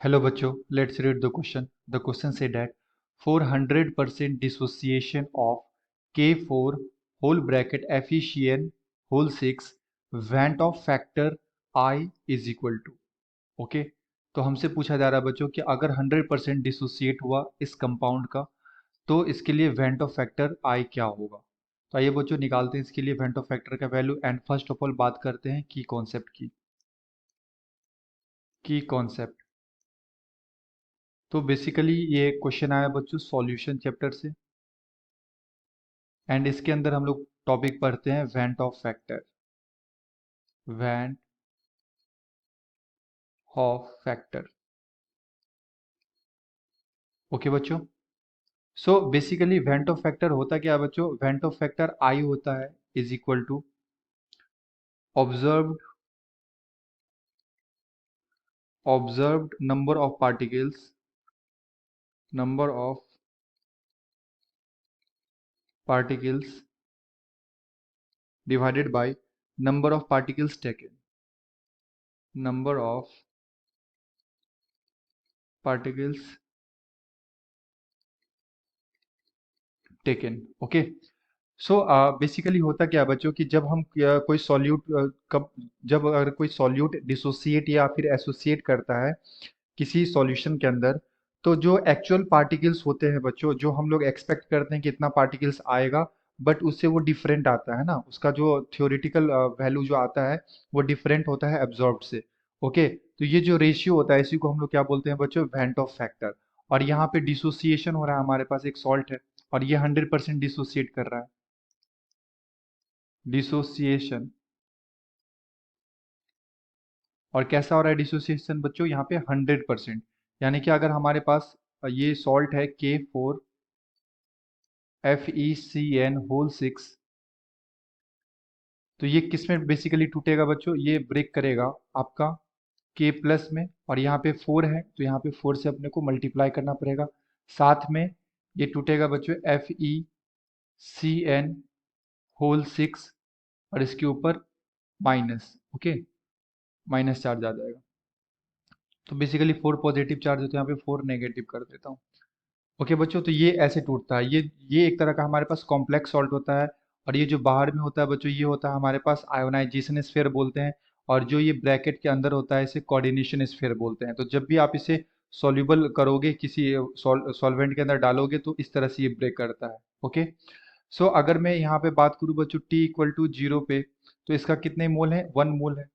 Hello बच्चों, let's read the question. The question said that for 100% dissociation of K4 whole bracket FECN whole 6 Van't of factor I is equal to okay तो हमसे पूछा जा रहा है बच्चों कि अगर 100% डिसोसिएट हुआ इस कंपाउंड का तो इसके लिए वेंट ऑफ फैक्टर आई क्या होगा। तो आइए बच्चों निकालते हैं इसके लिए वेंट ऑफ फैक्टर का value and first of all बात करते हैं की कॉन्सेप्ट की कॉन्सेप्ट। तो बेसिकली ये क्वेश्चन आया बच्चों सॉल्यूशन चैप्टर से एंड इसके अंदर हम लोग टॉपिक पढ़ते हैं van't Hoff factor. Van't Hoff factor okay बच्चों। So basically van't Hoff factor होता क्या है बच्चों। वेंट ऑफ फैक्टर आई होता है is equal to observed observed number of particles divided by number of particles taken. Number of particles taken okay. So basically होता क्या है बच्चों कि जब हम कोई सॉल्यूट कब जब अगर कोई सॉल्यूट डिसोसिएट या फिर एसोसिएट करता है किसी सॉल्यूशन के अंदर, तो जो एक्चुअल पार्टिकल्स होते हैं बच्चों, जो हम लोग एक्सपेक्ट करते हैं कि इतना पार्टिकल्स आएगा, बट उससे वो डिफरेंट आता है ना, उसका जो थ्योरेटिकल वैल्यू जो आता है वो डिफरेंट होता है एब्जॉर्ब्ड से। ओके तो ये जो रेशियो होता है इसी को हम लोग क्या बोलते हैं बच्चों, वेंट ऑफ फैक्टर। और यहाँ पे डिसोसिएशन हो रहा है, हमारे पास एक सॉल्ट है और ये 100% डिसोसिएट कर रहा है। डिसोसिएशन और कैसा हो रहा है डिसोसिएशन बच्चों, यहाँ पे 100%। यानी कि अगर हमारे पास ये सॉल्ट है K4FeCN होल 6, तो ये किस में बेसिकली टूटेगा बच्चों, ये ब्रेक करेगा आपका K प्लस में, और यहाँ पे 4 है तो यहाँ पे 4 से अपने को मल्टीप्लाई करना पड़ेगा। साथ में ये टूटेगा बच्चों FeCN होल 6 और इसके ऊपर माइनस, ओके माइनस चार्ज आ जाएगा। तो बेसिकली 4 पॉजिटिव चार्ज होते हैं, यहाँ पे 4 नेगेटिव कर देता हूँ। ओके बच्चों, तो ये ऐसे टूटता है। ये एक तरह का हमारे पास कॉम्प्लेक्स सॉल्ट होता है। और ये जो बाहर में होता है बच्चों, ये होता है हमारे पास आयोनाइजेशन स्फीयर बोलते हैं। और जो ये ब्रैकेट के अंदर होता है इसे कोऑर्डिनेशन स्फीयर बोलते हैं। तो जब भी आप इसे सॉल्युबल करोगे किसी सॉल्वेंट के अंदर डालोगे तो इस तरह से ये ब्रेक करता है। ओके सो अगर मैं यहाँ पे बात करूँ बच्चों टी इक्वल टू 0 पे, तो इसका कितने मोल है, 1 मोल है।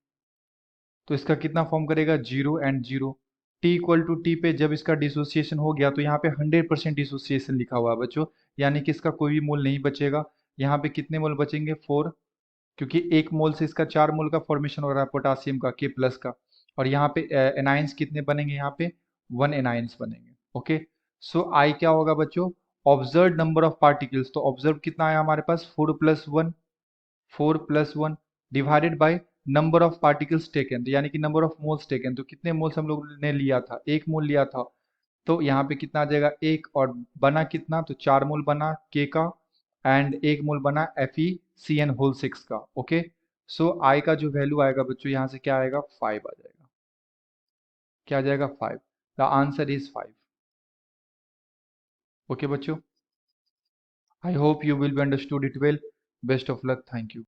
तो इसका कितना फॉर्म करेगा, 0 and 0। T equal to T पे जब इसका डिसोसिएशन हो गया तो यहाँ पे 100% डिसोसिएशन लिखा हुआ है बच्चों, यानी कि इसका कोई भी मोल नहीं बचेगा। यहाँ पे कितने मोल बचेंगे, 4, क्योंकि 1 मोल से इसका 4 मोल का फॉर्मेशन हो रहा है पोटासियम का के प्लस का। और यहाँ पे एनाइंस कितने बनेंगे, यहाँ पे 1 एनाइंस बनेंगे। ओके सो आई क्या होगा बच्चों, ऑब्जर्व नंबर ऑफ पार्टिकल्स। तो ऑब्जर्व कितना आया हमारे पास, 4 plus 1 divided by number of particles taken, तो यानी कि नंबर ऑफ मोल्स टेकन। तो कितने मोल्स हम लोग ने लिया था, 1 मोल लिया था। तो यहाँ पे कितना आ जाएगा, 1, और बना कितना, तो 4 मोल बना के का एंड 1 मोल बना FeCN होल 6 का। ओके सो आई का जो वैल्यू आएगा बच्चों यहाँ से क्या आएगा, 5 आ जाएगा। क्या आ जाएगा, 5। The answer is 5। ओके बच्चों, I hope you will be understood it well. Best of luck, thank you.